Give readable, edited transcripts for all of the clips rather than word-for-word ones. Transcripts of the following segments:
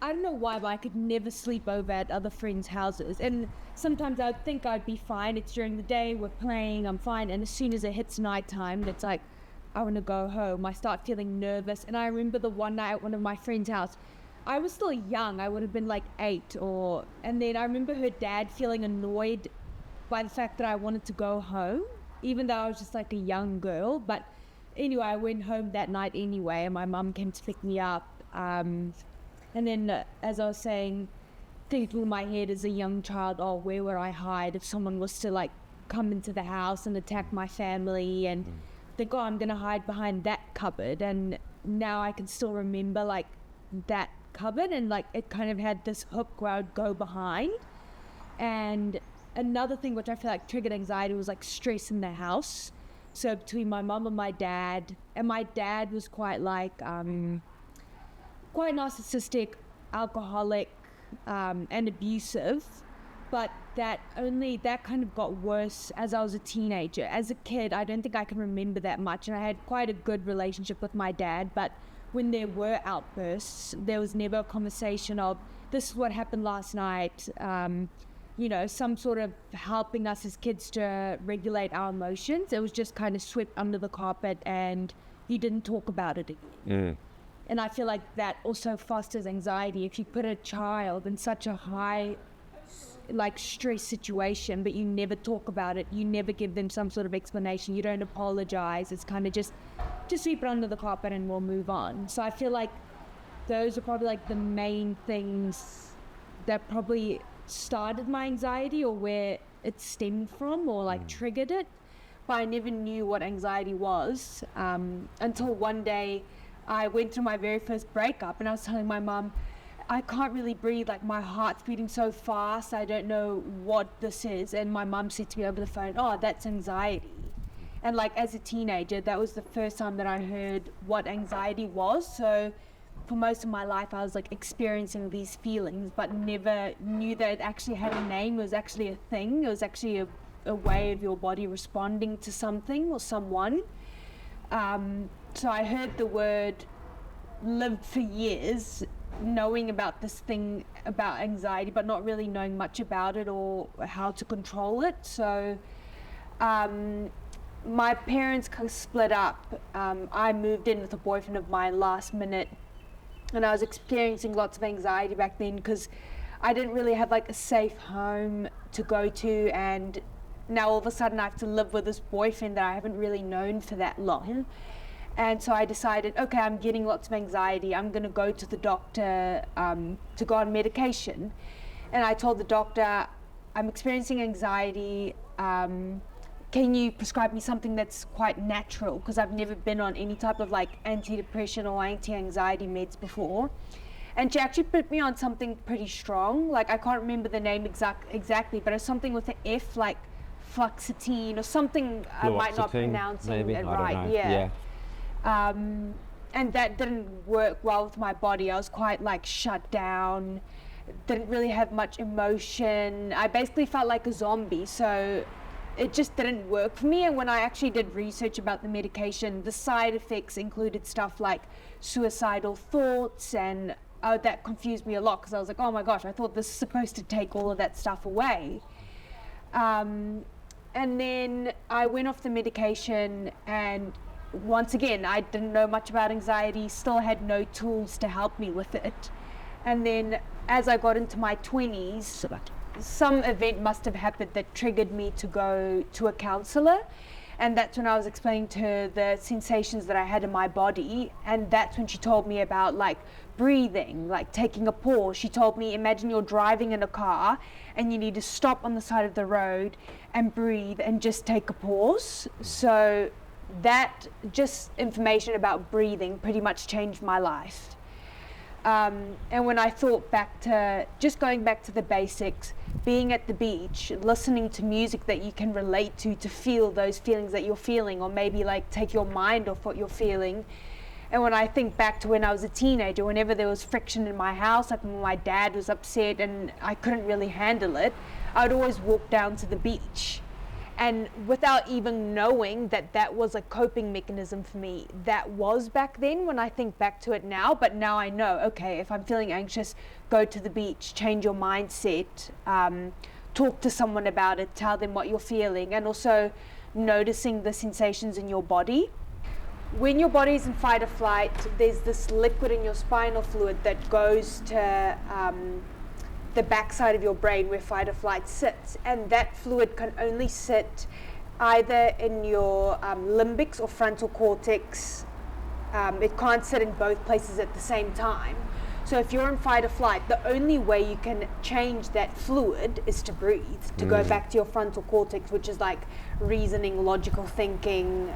I don't know why, but I could never sleep over at other friends' houses. And sometimes I'd think I'd be fine. It's during the day, we're playing, I'm fine. And as soon as it hits nighttime, it's like, I want to go home. I start feeling nervous. And I remember the one night at one of my friends' house, I was still young. I would have been like 8 and then I remember her dad feeling annoyed by the fact that I wanted to go home, even though I was just like a young girl. But anyway, I went home that night anyway, and my mum came to pick me up. And then, as I was saying, thinking through my head as a young child, oh, where would I hide if someone was to like come into the house and attack my family? And think, oh, I'm gonna hide behind that cupboard. And now I can still remember like that cupboard, and like it kind of had this hook where I'd go behind. And another thing which I feel like triggered anxiety was like stress in the house. So between my mum and my dad was quite like quite narcissistic, alcoholic, and abusive, but that kind of got worse as I was a teenager. As a kid, I don't think I can remember that much, and I had quite a good relationship with my dad, but when there were outbursts, there was never a conversation of, this is what happened last night, some sort of helping us as kids to regulate our emotions. It was just kind of swept under the carpet, and you didn't talk about it again. And I feel like that also fosters anxiety. If you put a child in such a high, like, stress situation, but you never talk about it, you never give them some sort of explanation, you don't apologize, it's kind of just sweep it under the carpet and we'll move on. So I feel like those are probably like the main things that probably started my anxiety, or where it stemmed from, or like triggered it. But I never knew what anxiety was until one day I went through my very first breakup, and I was telling my mum, I can't really breathe, like my heart's beating so fast, I don't know what this is. And my mum said to me over the phone, oh, that's anxiety. And like as a teenager, that was the first time that I heard what anxiety was. So for most of my life, I was like experiencing these feelings, but never knew that it actually had a name. It was actually a thing. It was actually a way of your body responding to something or someone. So I heard the word, lived for years knowing about this thing about anxiety, but not really knowing much about it or how to control it. So my parents split up. I moved in with a boyfriend of mine last minute, and I was experiencing lots of anxiety back then because I didn't really have like a safe home to go to, and now all of a sudden I have to live with this boyfriend that I haven't really known for that long. And so I decided, okay, I'm getting lots of anxiety, I'm going to go to the doctor to go on medication. And I told the doctor, I'm experiencing anxiety, can you prescribe me something that's quite natural, because I've never been on any type of like antidepressant or anti-anxiety meds before. And she actually put me on something pretty strong, like I can't remember the name exactly, but it's something with an F, like fluoxetine or something. I might not pronounce it right. Yeah. And that didn't work well with my body. I was quite like shut down, didn't really have much emotion. I basically felt like a zombie, so it just didn't work for me. And when I actually did research about the medication, the side effects included stuff like suicidal thoughts, and that confused me a lot, because I was like, oh my gosh, I thought this is supposed to take all of that stuff away. And then I went off the medication, and once again, I didn't know much about anxiety, still had no tools to help me with it. And then as I got into my 20s, some event must have happened that triggered me to go to a counselor. And that's when I was explaining to her the sensations that I had in my body. And that's when she told me about like breathing, like taking a pause. She told me, imagine you're driving in a car and you need to stop on the side of the road and breathe and just take a pause. So that just information about breathing pretty much changed my life. And when I thought back to just going back to the basics, being at the beach, listening to music that you can relate to feel those feelings that you're feeling, or maybe like take your mind off what you're feeling. And when I think back to when I was a teenager, whenever there was friction in my house, like when my dad was upset and I couldn't really handle it, I would always walk down to the beach. And without even knowing that that was a coping mechanism for me, that was back then when I think back to it now. But now I know, okay, if I'm feeling anxious, go to the beach, change your mindset, talk to someone about it, tell them what you're feeling, and also noticing the sensations in your body. When your body's in fight or flight, there's this liquid in your spinal fluid that goes to the backside of your brain where fight or flight sits, and that fluid can only sit either in your limbics or frontal cortex. It can't sit in both places at the same time. So if you're in fight or flight, the only way you can change that fluid is to breathe, to go back to your frontal cortex, which is like reasoning, logical thinking,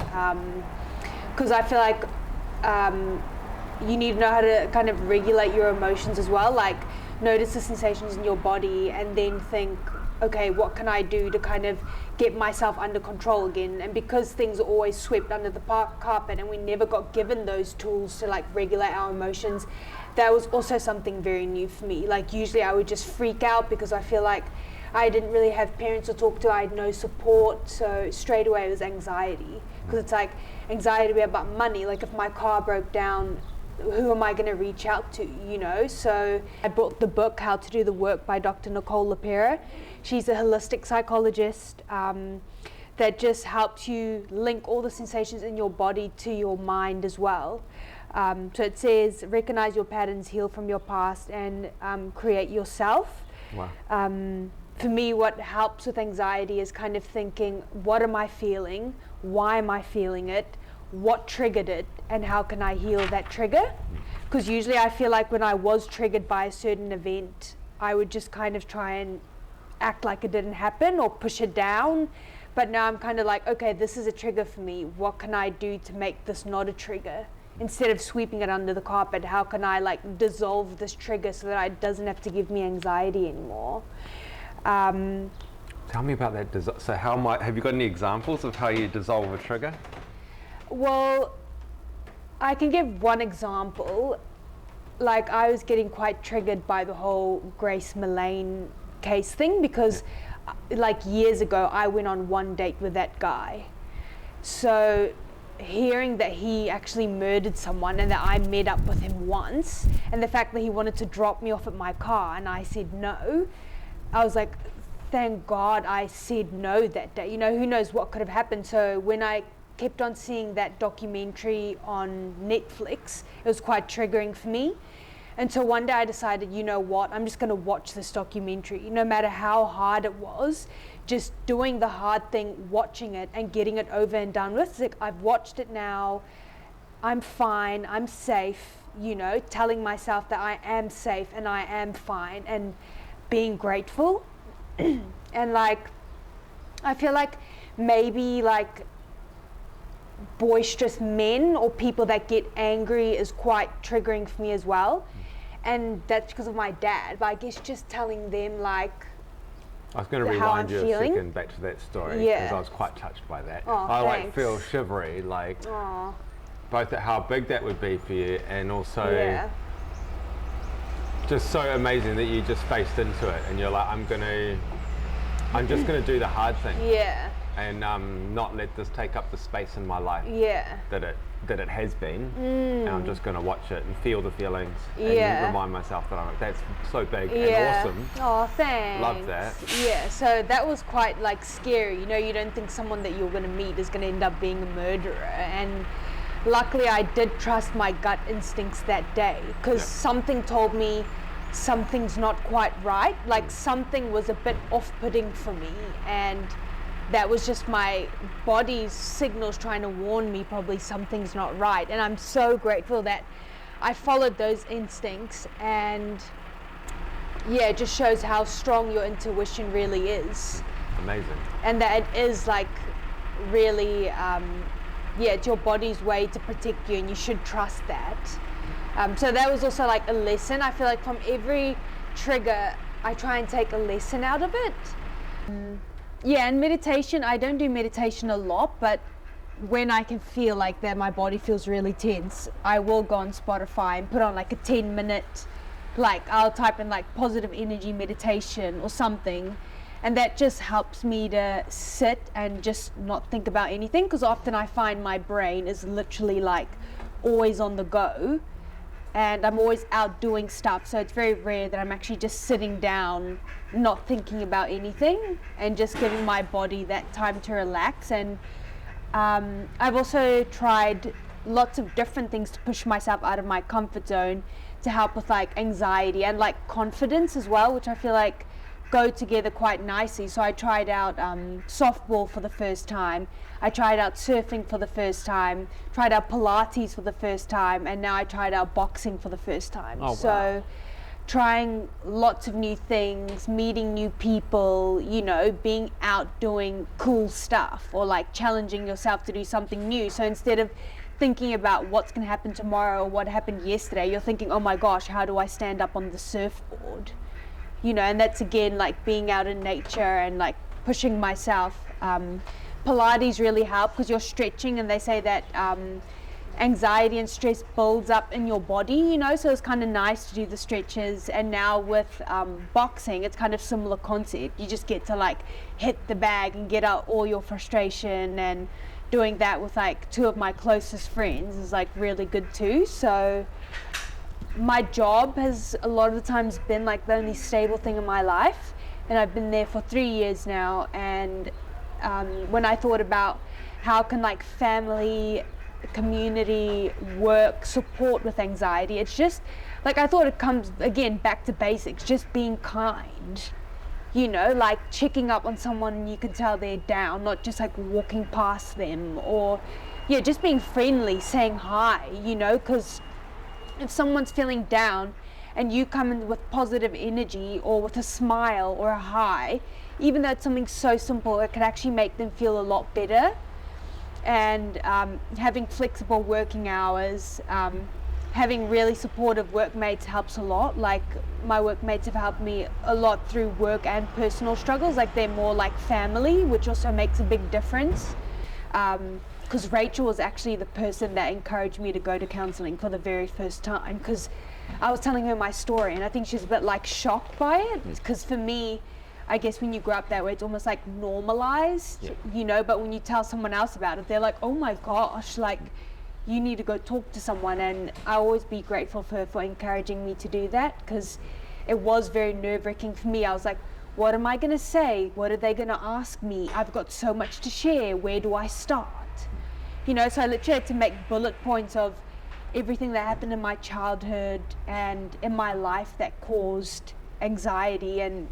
because I feel like you need to know how to kind of regulate your emotions as well, like notice the sensations in your body and then think, okay, what can I do to kind of get myself under control again? And because things are always swept under the carpet and we never got given those tools to like regulate our emotions, that was also something very new for me. Like usually I would just freak out because I feel like I didn't really have parents to talk to, I had no support, so straight away it was anxiety. Because it's like anxiety about money, like if my car broke down, who am I going to reach out to, you know? So I bought the book How to Do the Work by Dr. Nicole LePera. She's a holistic psychologist that just helps you link all the sensations in your body to your mind as well. So it says, recognize your patterns, heal from your past, and create yourself. Wow. For me, what helps with anxiety is kind of thinking, what am I feeling? Why am I feeling it? What triggered it? And how can I heal that trigger? Because usually I feel like when I was triggered by a certain event, I would just kind of try and act like it didn't happen or push it down. But now I'm kind of like, okay, this is a trigger for me. What can I do to make this not a trigger? Instead of sweeping it under the carpet, how can I like dissolve this trigger so that it doesn't have to give me anxiety anymore? Tell me about that. So have you got any examples of how you dissolve a trigger? Well, I can give one example. Like I was getting quite triggered by the whole Grace Millane case thing because like years ago I went on one date with that guy. So hearing that he actually murdered someone and that I met up with him once, and the fact that he wanted to drop me off at my car and I said no, I was like, thank God I said no that day. You know, who knows what could have happened. So when I kept on seeing that documentary on Netflix, it was quite triggering for me. And so one day I decided, you know what, I'm just going to watch this documentary. No matter how hard it was, just doing the hard thing, watching it and getting it over and done with. It's like, I've watched it now, I'm fine, I'm safe, you know, telling myself that I am safe and I am fine and being grateful. And like, I feel like maybe like boisterous men or people that get angry is quite triggering for me as well. And that's because of my dad, but I guess just telling them like I was going to rewind you a second back to that story because I was quite touched by that. I like feel shivery, like both at how big that would be for you and also just so amazing that you just faced into it and you're like, I'm just gonna do the hard thing. And not let this take up the space in my life that it has been. And I'm just gonna watch it and feel the feelings and remind myself that that's so big and awesome. Oh, thanks. Love that. Yeah, so that was quite like scary. You know, you don't think someone that you're gonna meet is gonna end up being a murderer. And luckily I did trust my gut instincts that day because something told me something's not quite right. Like something was a bit off-putting for me, and that was just my body's signals trying to warn me probably something's not right. And I'm so grateful that I followed those instincts, and it just shows how strong your intuition really is. Amazing. And that it is like really it's your body's way to protect you, and you should trust that. So that was also like a lesson. I feel like from every trigger I try and take a lesson out of it. And meditation, I don't do meditation a lot, but when I can feel like that my body feels really tense, I will go on Spotify and put on like a 10-minute, like I'll type in like positive energy meditation or something, And that just helps me to sit and just not think about anything, because often I find my brain is literally like always on the go and I'm always out doing stuff. So it's very rare that I'm actually just sitting down, not thinking about anything and just giving my body that time to relax. And I've also tried lots of different things to push myself out of my comfort zone to help with like anxiety and like confidence as well, which I feel like go together quite nicely. So I tried out softball for the first time, I tried out surfing for the first time, tried out Pilates for the first time, and now I tried out boxing for the first time. Oh, wow. So trying lots of new things, meeting new people, you know, being out doing cool stuff or like challenging yourself to do something new. So instead of thinking about what's going to happen tomorrow or what happened yesterday, you're thinking, oh my gosh, how do I stand up on the surfboard? You know, and that's again like being out in nature and like pushing myself. Pilates really help because you're stretching, and they say that anxiety and stress builds up in your body, you know, so it's kind of nice to do the stretches. And now with boxing, it's kind of similar concept. You just get to like hit the bag and get out all your frustration, and doing that with like two of my closest friends is like really good too. So my job has a lot of the times been like the only stable thing in my life, and I've been there for 3 years now. And when I thought about how can like family, community, work support with anxiety, it's just like I thought it comes again back to basics, just being kind, you know, like checking up on someone and you can tell they're down, not just like walking past them, or yeah, just being friendly, saying hi, you know, because if someone's feeling down and you come in with positive energy or with a smile or a hi, even though it's something so simple, it can actually make them feel a lot better. And having flexible working hours, having really supportive workmates helps a lot. Like my workmates have helped me a lot through work and personal struggles. Like they're more like family, which also makes a big difference. Because Rachel was actually the person that encouraged me to go to counselling for the very first time, because I was telling her my story and I think she was a bit like shocked by it, because for me, I guess when you grow up that way, it's almost like normalized, you know, but when you tell someone else about it, they're like, oh my gosh, like you need to go talk to someone. And I always be grateful for her for encouraging me to do that, because it was very nerve-wracking for me. I was like, what am I going to say? What are they going to ask me? I've got so much to share. Where do I start? You know, so I literally had to make bullet points of everything that happened in my childhood and in my life that caused anxiety. And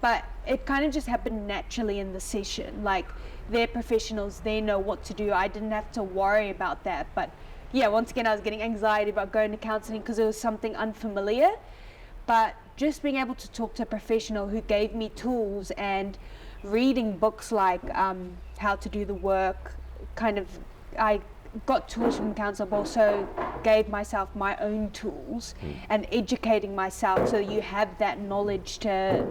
but it kind of just happened naturally in the session. Like they're professionals, they know what to do. I didn't have to worry about that. But yeah, once again, I was getting anxiety about going to counseling because it was something unfamiliar. But just being able to talk to a professional who gave me tools, and reading books like How to Do the Work, I got tools from counsel, but also gave myself my own tools and educating myself so you have that knowledge to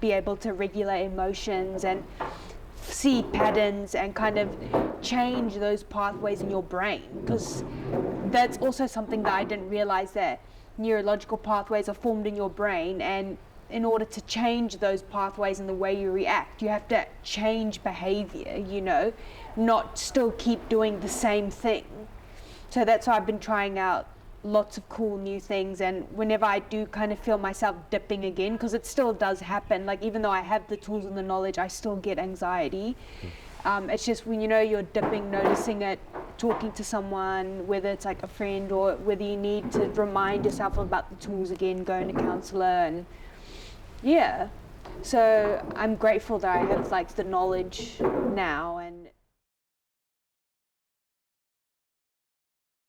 be able to regulate emotions and see patterns and kind of change those pathways in your brain, because that's also something that I didn't realize, that neurological pathways are formed in your brain, and in order to change those pathways and the way you react, you have to change behavior, you know, not still keep doing the same thing. So that's why I've been trying out lots of cool new things. And whenever I do kind of feel myself dipping again, because it still does happen, like even though I have the tools and the knowledge, I still get anxiety. It's just when you know you're dipping, noticing it, talking to someone, whether it's like a friend or whether you need to remind yourself about the tools again, going to counsellor. And yeah, so I'm grateful that I have like the knowledge now. And